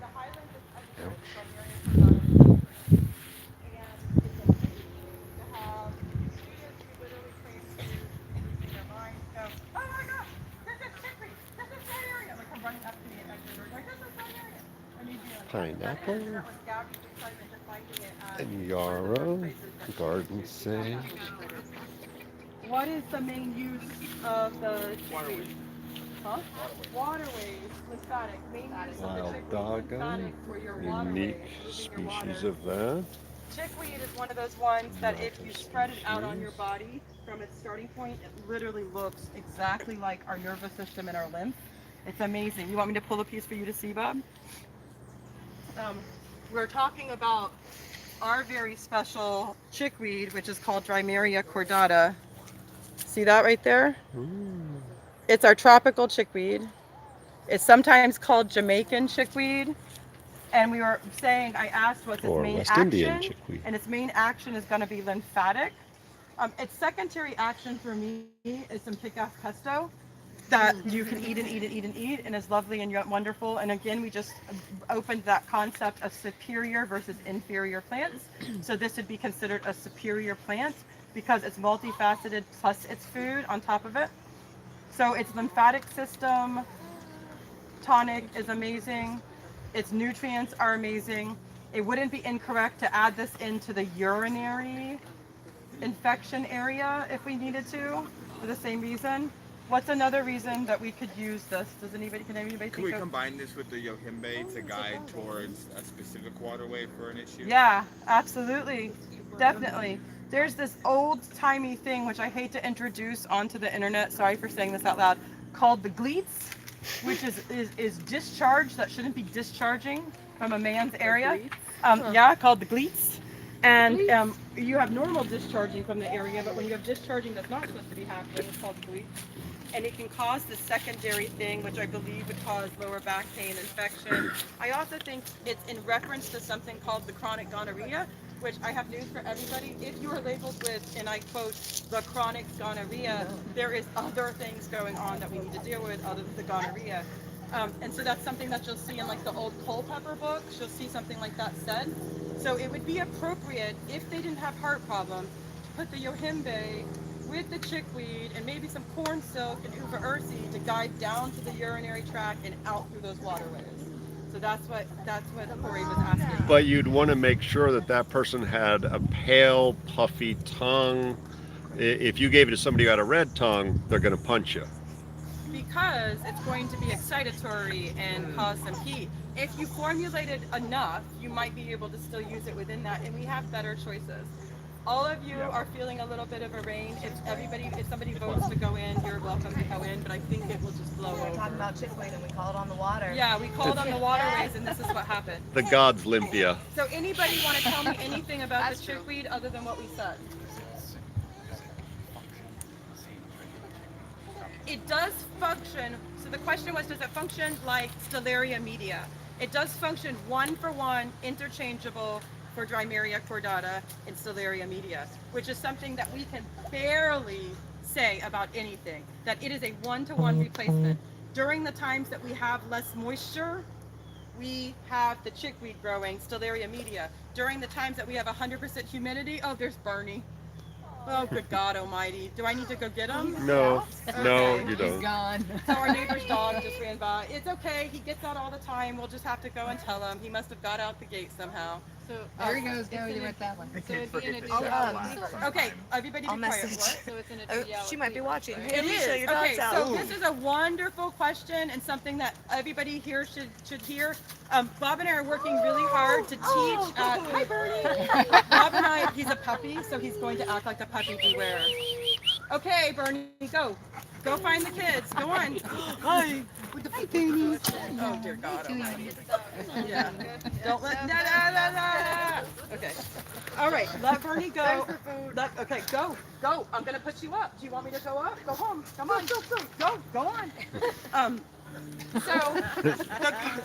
Pineapple and yarrow, garden sage. What is the main use of the chickweed? Huh? Waterways, lymphatic. Main use of the Wild chickweed, doggo, lymphatic for your waterways, unique moving your species water. of that. Chickweed is one of those ones that if you spread it out on your body from its starting point, it literally looks exactly like our nervous system and our lymph. It's amazing. You want me to pull a piece for you to see, Bob? We're talking about our very special chickweed, which is called Drymeria cordata. See that right there? It's our tropical chickweed. It's sometimes called Jamaican chickweed. And we were saying, I asked what's its Or main West Indian action, chickweed. and its main action is going to be lymphatic. Its secondary action for me is some kick-ass pesto that you can eat and eat and eat and eat, and is lovely and wonderful. And again, we just opened that concept of superior versus inferior plants. So this would be considered a superior plant because it's multifaceted plus its food on top of it. So its lymphatic system tonic is amazing. Its nutrients are amazing. It wouldn't be incorrect to add this into the urinary infection area if we needed to, for the same reason. What's another reason that we could use this? Can anybody Could think we of? combine this with the yohimbe to guide towards a specific waterway for an issue? Yeah, absolutely. Definitely. There's this old-timey thing, which I hate to introduce onto the internet, sorry for saying this out loud, called the gleats, which is discharge that shouldn't be discharging from a man's area. Yeah, called the gleats. And you have normal discharging from the area, but when you have discharging that's not supposed to be happening, it's called the gleats. And it can cause the secondary thing, which I believe would cause lower back pain, infection. I also think it's in reference to something called the chronic gonorrhea, which I have news for everybody. If you are labeled with, and I quote, the chronic gonorrhea, there is other things going on that we need to deal with other than the gonorrhea. And so that's something that you'll see in like the old Culpeper books. You'll see something like that said. So it would be appropriate, if they didn't have heart problems, to put the yohimbe with the chickweed and maybe some corn silk and uva ursi to guide down to the urinary tract and out through those waterways. So that's what Corey was asking. But you'd want to make sure that that person had a pale, puffy tongue. If you gave it to somebody who had a red tongue, they're going to punch you. Because it's going to be excitatory and cause some heat. If you formulate it enough, you might be able to still use it within that, and we have better choices. All of you are feeling a little bit of a rain. If somebody votes to go in, you're welcome to go in, but I think it will just blow over. We're talking about chickweed and we call it on the water. Yeah, we called on the waterways, and this is what happened. The gods limp you. So anybody want to tell me anything about the chickweed other than what we said? It does function, so the question was, does it function like Stellaria media? It does function one-for-one, interchangeable for Drymeria cordata and Stellaria media, which is something that we can barely say about anything, that it is a one-to-one replacement. During the times that we have less moisture, we have the chickweed growing, Stellaria media. During the times that we have 100% humidity, oh, there's Bernie. Oh, good God Almighty! Do I need to go get him? No, no, Okay. you don't. Gone. So our neighbor's dog just ran by. It's okay. He gets out all the time. We'll just have to go and tell him. He must have got out the gate somehow. So There he goes. Now he went that one. The So kids it'd be in forget a to dual. shut the Okay, everybody be I'll quiet. message. What? So it's in a Oh, dual she might be watching. right? Hey, It Alicia, is. your Okay, dog's out. so this is a wonderful question and something that everybody here should hear. Bob and I are working really hard to teach. Hi, Bernie. Bob and I, he's a puppy, so he's going to act like the puppy beware. Okay, Bernie, go. Go find the kids. Go on. Hi. With the puppies. Oh, dear God. Almighty. Yeah. Don't let. Okay. All right. Let Bernie go. Okay. Go. Go. I'm gonna put you up. Do you want me to go up? Go home. Come on. Go. Go on. So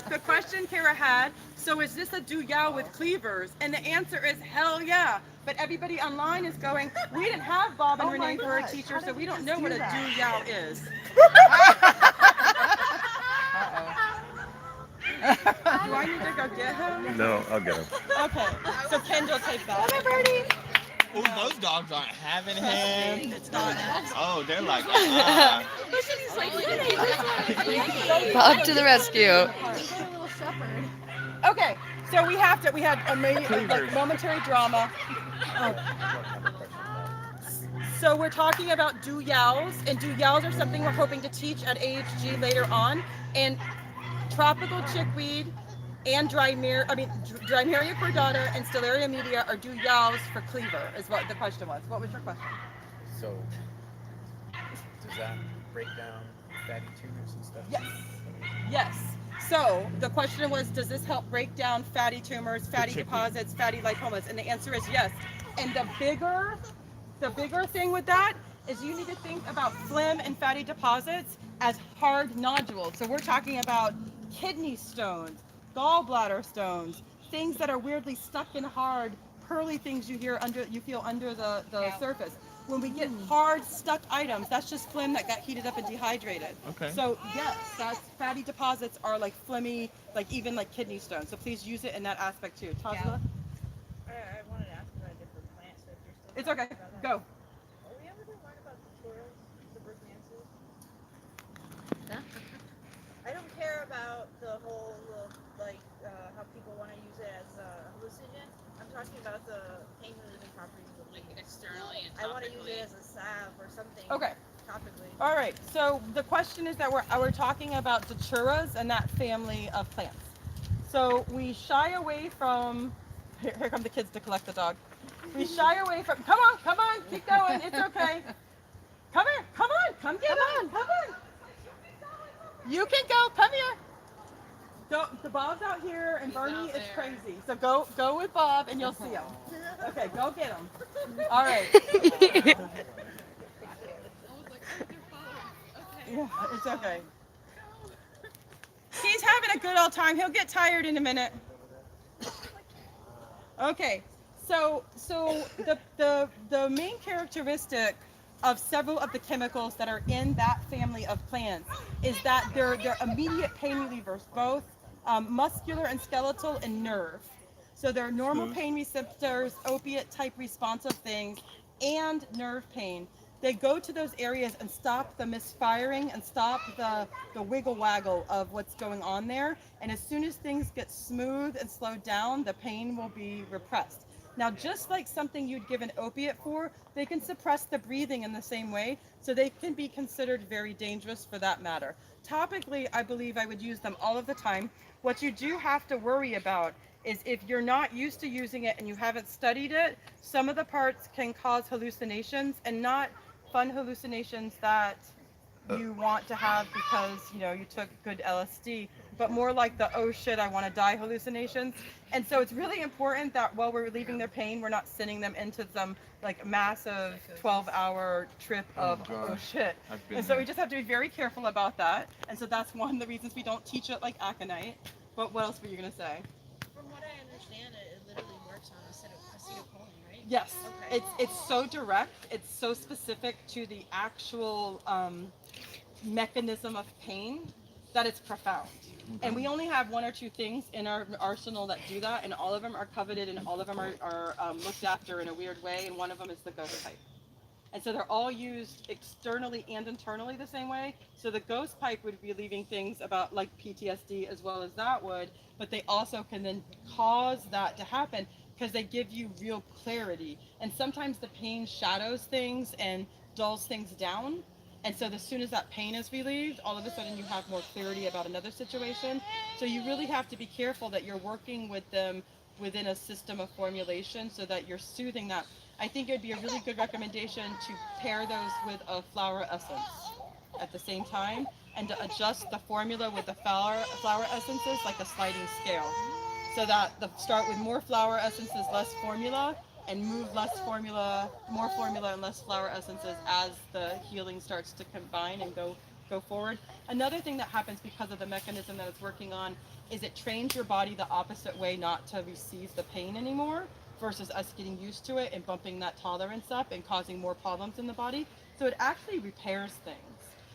the question Kara had. So is this a do-yow with cleavers? And the answer is hell yeah. But everybody online is going, we didn't have Bob and Renee for a teacher, so we don't know what a do-yow is. Do I need to go get him? No, I'll get him. Okay, so Kendall, take that. Oh, those dogs aren't having him. It's not. Oh, they're like, Bob to the rescue. Okay, so we had like momentary drama. So we're talking about do-yows, and do-yows are something we're hoping to teach at AHG later on. And tropical chickweed and Drymeria cordata and Stellaria media are do-yows for cleaver, is what the question was. What was your question? So, does that break down fatty tumors and stuff? Yes. Yes. So the question was, does this help break down fatty tumors, fatty deposits, fatty lipomas? And the answer is yes. And the bigger thing with that is you need to think about phlegm and fatty deposits as hard nodules. So we're talking about kidney stones, gallbladder stones, things that are weirdly stuck in hard, pearly things you feel under the surface. When we get hard stuck items, that's just phlegm that got heated up and dehydrated. Okay. So yes, that's fatty deposits are like phlegmy, like even like kidney stones. So please use it in that aspect too. Tazla? I wanted to ask about a different plant, so if you're still It's okay. talking about that. Go. Are we ever going to learn about Daturas, the Bergmanses? I don't care about the whole, how people want to use it as a hallucinogen. I'm talking about the pain relieving properties of Like leaves. externally and I want to use topically. it as a salve or something. Okay. Topically. All right. So the question is that we're talking about Daturas and that family of plants. So we shy away from. Here come the kids to collect the dog. We shy away from. Come on, keep going. It's okay. Come here. Come get him. Come on. You can go. Come here. Go. The Bob's out here, and He's Bernie out is there. crazy. So go with Bob, and you'll see him. Okay, go get him. All right. Yeah, it's okay. He's having a good old time. He'll get tired in a minute. Okay, so the main characteristic of several of the chemicals that are in that family of plants is that they're immediate pain relievers, both muscular and skeletal and nerve. So they're normal pain receptors, opiate type responsive things, and nerve pain. They go to those areas and stop the misfiring and stop the wiggle waggle of what's going on there. And as soon as things get smooth and slowed down, the pain will be repressed. Now, just like something you'd give an opiate for, they can suppress the breathing in the same way, so they can be considered very dangerous for that matter. Topically, I believe I would use them all of the time. What you do have to worry about is if you're not used to using it and you haven't studied it, some of the parts can cause hallucinations, and not fun hallucinations that you want to have because you took good LSD, but more like the oh shit I want to die hallucinations. And so it's really important that while we're relieving their pain, we're not sending them into some like massive 12-hour trip of oh shit. And so we just have to be very careful about that. And so that's one of the reasons we don't teach it like aconite. But what else were you gonna say? From what I understand, it literally works on acetylcholine, right? Yes, Okay. it's so direct, it's so specific to the actual mechanism of pain that it's profound. And we only have one or two things in our arsenal that do that, and all of them are coveted and all of them are looked after in a weird way, and one of them is the ghost type. And so they're all used externally and internally the same way. So the ghost pipe would be relieving things about like PTSD as well as that would, but they also can then cause that to happen because they give you real clarity. And sometimes the pain shadows things and dulls things down. And so as soon as that pain is relieved, all of a sudden you have more clarity about another situation. So you really have to be careful that you're working with them within a system of formulation so that you're soothing that. I think it would be a really good recommendation to pair those with a flower essence at the same time and to adjust the formula with the flower essences like a sliding scale. So that the start with more flower essences, less formula, and move less formula, more formula and less flower essences as the healing starts to combine and go forward. Another thing that happens because of the mechanism that it's working on is it trains your body the opposite way not to receive the pain anymore versus us getting used to it and bumping that tolerance up and causing more problems in the body. So it actually repairs things.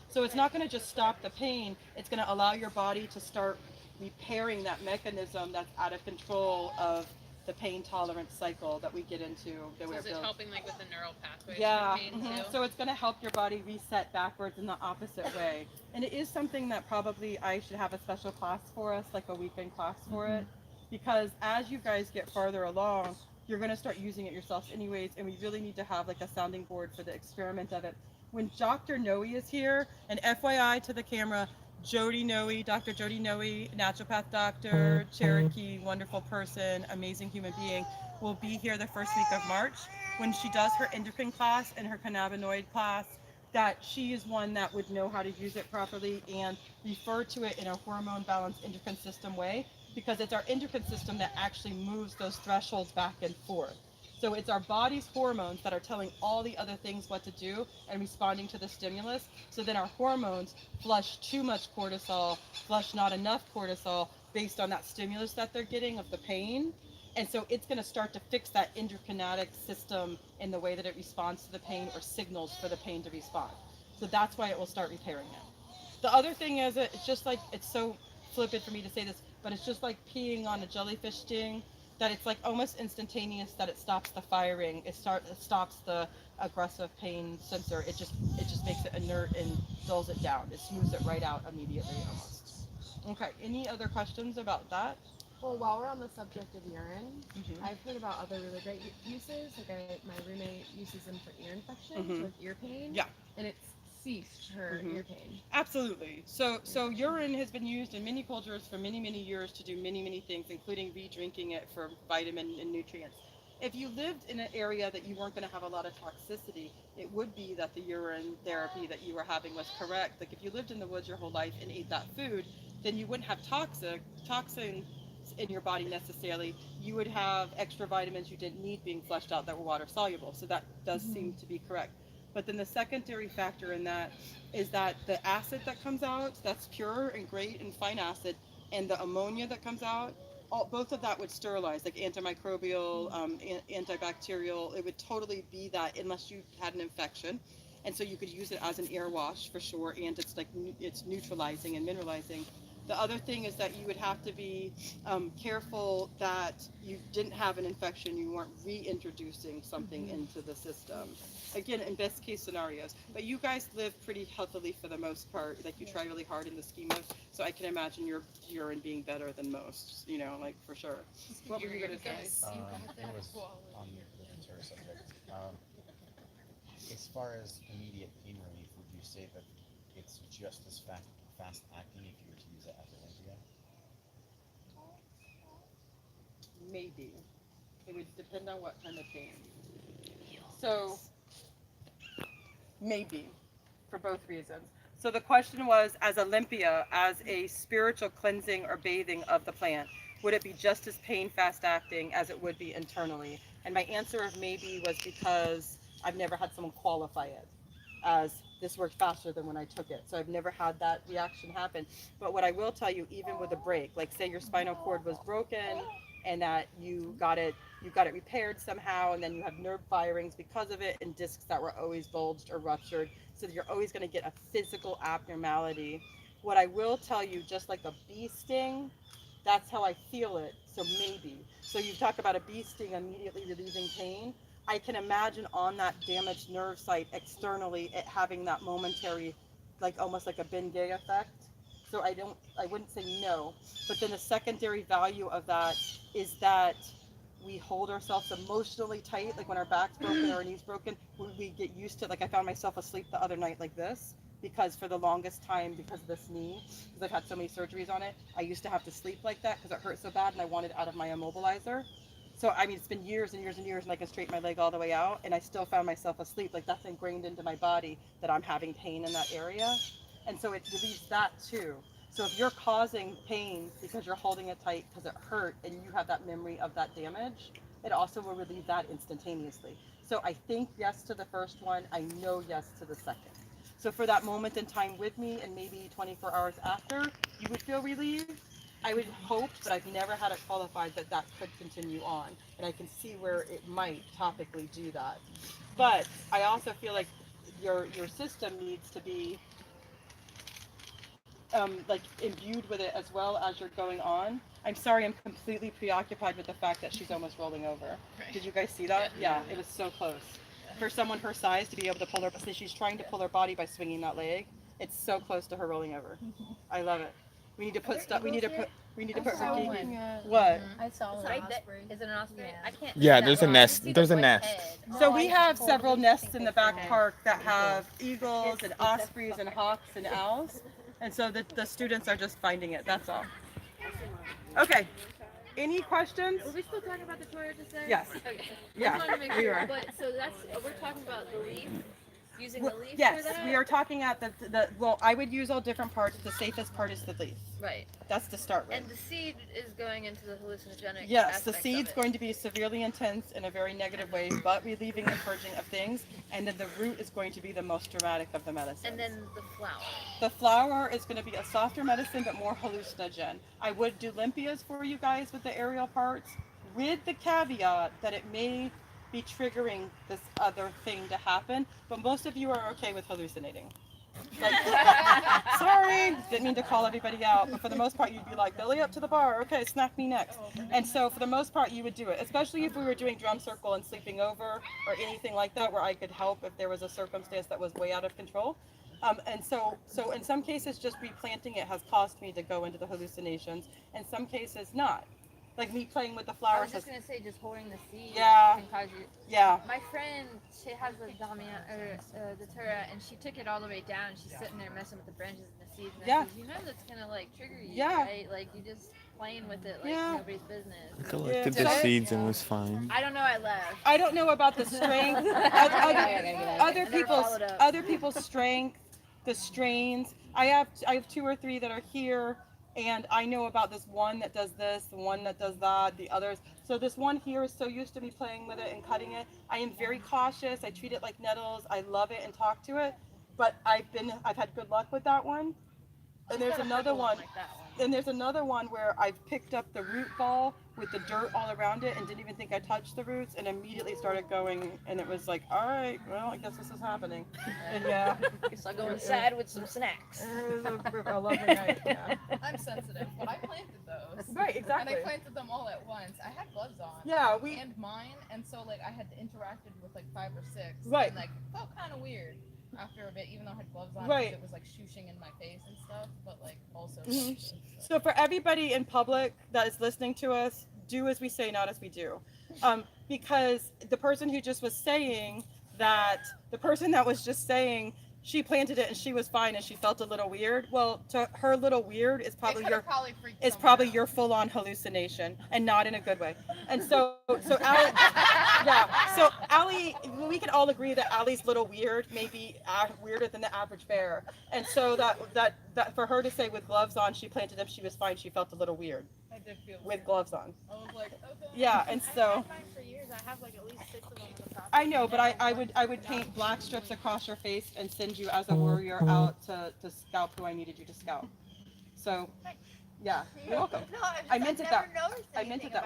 So it's not going to just stop the pain, it's going to allow your body to start repairing that mechanism that's out of control of the pain tolerance cycle that we get into. So is it helping like with the neural pathways Yeah, for pain too? so it's going to help your body reset backwards in the opposite way. And it is something that probably I should have a special class for us, like a weekend class for it. Because as you guys get farther along, you're going to start using it yourselves anyways, and we really need to have like a sounding board for the experiment of it. When Dr. Noe is here, and FYI to the camera, Jody Noe, Dr. Jody Noe, naturopath doctor, Cherokee, wonderful person, amazing human being, will be here the first week of March. When she does her endocrine class and her cannabinoid class, that she is one that would know how to use it properly and refer to it in a hormone balanced endocrine system way, because it's our endocrine system that actually moves those thresholds back and forth. So it's our body's hormones that are telling all the other things what to do and responding to the stimulus. So then our hormones flush too much cortisol, flush not enough cortisol based on that stimulus that they're getting of the pain. And so it's going to start to fix that endocrinatic system in the way that it responds to the pain or signals for the pain to respond. So that's why it will start repairing it. The other thing is, it's just like, it's so flippant for me to say this, but it's just like peeing on a jellyfish sting, that it's like almost instantaneous that it stops the firing, it stops the aggressive pain sensor. It just makes it inert and dulls it down. It smooths it right out immediately almost. Okay, any other questions about that? Well, while we're on the subject of urine, Mhm. I've heard about other really great uses. Like my roommate uses them for ear infections Mhm. with ear pain. Yeah. And it's ceased her Mhm. ear pain. Absolutely. So urine has been used in many cultures for many, many years to do many, many things, including re-drinking it for vitamin and nutrients. If you lived in an area that you weren't going to have a lot of toxicity, it would be that the urine therapy that you were having was correct. Like if you lived in the woods your whole life and ate that food, then you wouldn't have toxins in your body necessarily. You would have extra vitamins you didn't need being flushed out that were water soluble. So that does seem to be correct. But then the secondary factor in that is that the acid that comes out, that's pure and great and fine acid, and the ammonia that comes out, both of that would sterilize, like antimicrobial, antibacterial. It would totally be that unless you had an infection. And so you could use it as an air wash for sure, and it's like it's neutralizing and mineralizing. The other thing is that you would have to be careful that you didn't have an infection, you weren't reintroducing something into the system. Again, in best case scenarios. But you guys live pretty healthily for the most part, like you try really hard in the scheme of, so I can imagine your urine being better than most, you know, like for sure. What were you going to say? It was on the Datura subject. As far as immediate pain relief, would you say that it's just as fast acting if you were to use it as a Olympia? Maybe. It would depend on what kind of pain. So, maybe, for both reasons. So the question was, as Olympia, as a spiritual cleansing or bathing of the plant, would it be just as pain fast acting as it would be internally? And my answer of maybe was because I've never had someone qualify it as this worked faster than when I took it. So I've never had that reaction happen. But what I will tell you, even with a break, like say your spinal cord was broken and that you got it repaired somehow, and then you have nerve firings because of it and discs that were always bulged or ruptured, so that you're always going to get a physical abnormality. What I will tell you, just like a bee sting, that's how I feel it. So maybe. So you talk about a bee sting immediately relieving pain. I can imagine on that damaged nerve site externally it having that momentary, like almost like a Bengay effect. So I wouldn't say no, but then the secondary value of that is that we hold ourselves emotionally tight, like when our back's broken or our knee's broken, we get used to, like I found myself asleep the other night like this, because for the longest time, because of this knee, because I've had so many surgeries on it, I used to have to sleep like that because it hurt so bad and I wanted out of my immobilizer. So I mean, it's been years and years and years and I can straighten my leg all the way out and I still found myself asleep. Like that's ingrained into my body that I'm having pain in that area. And so it relieves that too. So if you're causing pain because you're holding it tight because it hurt and you have that memory of that damage, it also will relieve that instantaneously. So I think yes to the first one, I know yes to the second. So for that moment in time with me and maybe 24 hours after, you would feel relieved. I would hope, but I've never had it qualified that that could continue on. And I can see where it might topically do that. But I also feel like your system needs to be like imbued with it as well as you're going on. I'm sorry, I'm completely preoccupied with the fact that she's almost rolling over. Right. Did you guys see that? Yeah, it was so close. For someone her size to be able to pull her, so she's trying to pull her body by swinging that leg. It's so close to her rolling over. I love it. We need to put stuff. We need to put her. What? I saw one. Is it an osprey? I can't. Yeah, there's a nest. There's a nest. So we have several nests in the back park that have eagles and ospreys and hawks and owls. And so the students are just finding it. That's all. Okay. Any questions? Were we still talking about the Datura just there? Yes. Okay. Yeah. I just wanted to make we sure. are. But so we're talking about the leaf. Using the leaf Yes, for that? we are talking at well, I would use all different parts. The safest part is the leaf. Right. That's to start with. And the seed is going into the hallucinogenic. Yes, the seed's going to be severely intense in a very negative way, but relieving and purging of things. And then the root is going to be the most dramatic of the medicine. And then the flower. The flower is going to be a softer medicine, but more hallucinogen. I would do limpias for you guys with the aerial parts, with the caveat that it may be triggering this other thing to happen, but most of you are okay with hallucinating. Like, sorry, didn't mean to call everybody out, but for the most part you'd be like, belly up to the bar, okay, smack me next. And so for the most part you would do it, especially if we were doing drum circle and sleeping over or anything like that where I could help if there was a circumstance that was way out of control. And so in some cases just replanting it has caused me to go into the hallucinations, in some cases not. Like me playing with the flowers. I was just gonna say, just holding the seed. Yeah. Can cause you. Yeah. My friend, she has a Datura, and she took it all the way down. She's sitting there messing with the branches and the seeds. And I said, you know that's gonna like trigger you, right? Like you just playing with it like nobody's business. I collected the seeds and was fine. I don't know. I left. I don't know about the strength. other people's strength, the strains. I have 2 or 3 that are here. And I know about this one that does this, the one that does that, the others. So this one here is so used to me playing with it and cutting it. I am very cautious. I treat it like nettles. I love it and talk to it. But I've had good luck with that one. And there's another one. And there's another one where I've picked up the root ball with the dirt all around it and didn't even think I touched the roots and immediately started going, and it was like, all right, well, I guess this is happening. And yeah. Guess I'll go inside with some snacks. It was a lovely night. Yeah. I'm sensitive, but I planted those. Right, exactly. And I planted them all at once. I had gloves on. Yeah, and mine, and so like I had interacted with like 5 or 6. Right. And like felt kind of weird after a bit, even though I had gloves on. Right. It was like shooshing in my face and stuff, but like also. So for everybody in public that is listening to us, do as we say, not as we do. Because the person who just was saying that, she planted it and she was fine and she felt a little weird. Well, to her little weird is probably your full-on hallucination and not in a good way. And so Allie, so Allie, we can all agree that Allie's little weird may be weirder than the average bear. And so that for her to say with gloves on she planted them, she was fine, she felt a little weird. I did feel with gloves on. I was like, okay. Yeah, and so. I've had mine for years. I have like at least 6 of them on the top. I know, but I would paint black strips across your face and send you as a warrior out to scalp who I needed you to scalp. So, yeah, you're welcome. No, I meant it that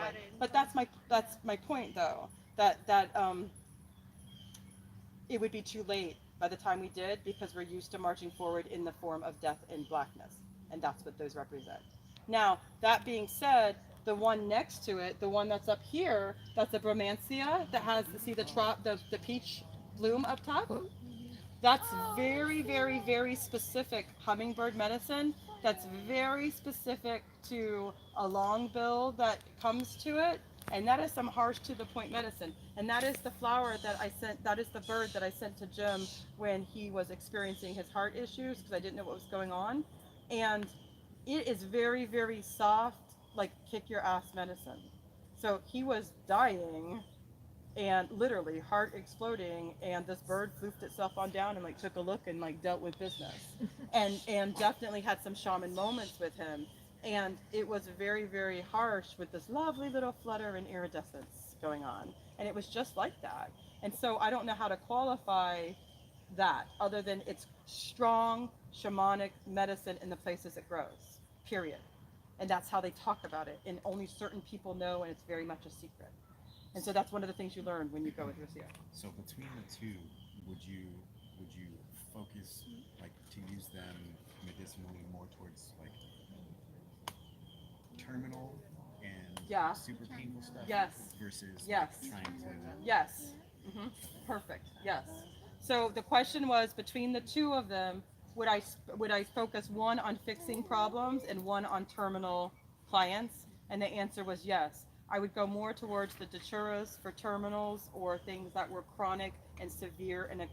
way. But that's my point though. That it would be too late by the time we did because we're used to marching forward in the form of death and blackness, and that's what those represent. Now, that being said, The one next to it, the one that's up here, that's a bromancia that has, see the peach bloom up top? That's very, very, very specific hummingbird medicine. That's very specific to a long bill that comes to it. And that is some harsh to the point medicine. And that is the flower that I sent, that is the bird that I sent to Jim when he was experiencing his heart issues because I didn't know what was going on. And it is very, very soft, like kick your ass medicine. So he was dying and literally heart exploding, and this bird floofed itself on down and like took a look and like dealt with business and definitely had some shaman moments with him. And it was very, very harsh with this lovely little flutter and iridescence going on, and it was just like that. And so I don't know how to qualify that other than it's strong shamanic medicine in the places it grows, period. And that's how they talk about it, and only certain people know, and it's very much a secret. And so that's one of the things you learn when you go with Lucia. So between the two, would you focus like to use them medicinally more towards like terminal and super painful stuff? Yes. Versus Yes. Like, trying to. Yes. Perfect. Yes. So the question was, between the two of them, would I focus one on fixing problems and one on terminal clients? And the answer was yes. I would go more towards the Daturas for terminals or things that were chronic and severe and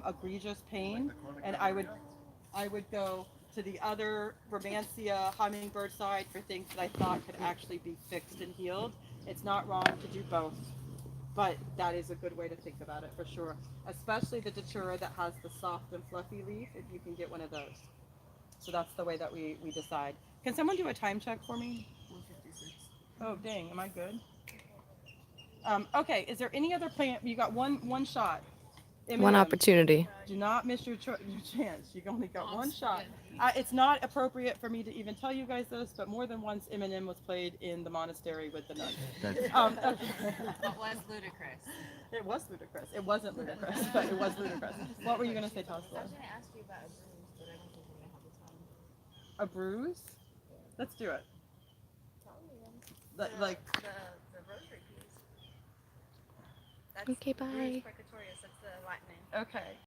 egregious pain. And I would go to the other romancia hummingbird side for things that I thought could actually be fixed and healed. It's not wrong to do both, but that is a good way to think about it for sure. Especially the Datura that has the soft and fluffy leaf, if you can get one of those. So that's the way that we decide. Can someone do a time check for me? 1:56. Oh dang, am I good? Okay, is there any other plant? You got one shot. One opportunity. Do not miss your chance. You only got one shot. It's not appropriate for me to even tell you guys this, but more than once Eminem was played in the monastery with the nuns. It was ludicrous. It was ludicrous. It wasn't ludicrous, but it was ludicrous. What were you going to say, Tasla? I was going to ask you about a bruise, but I don't think we're going to have the time. A bruise? Let's do it. Tell me then. The rosary piece. That's Okay, bye. Bruis precatorius, that's the Latin name. Okay.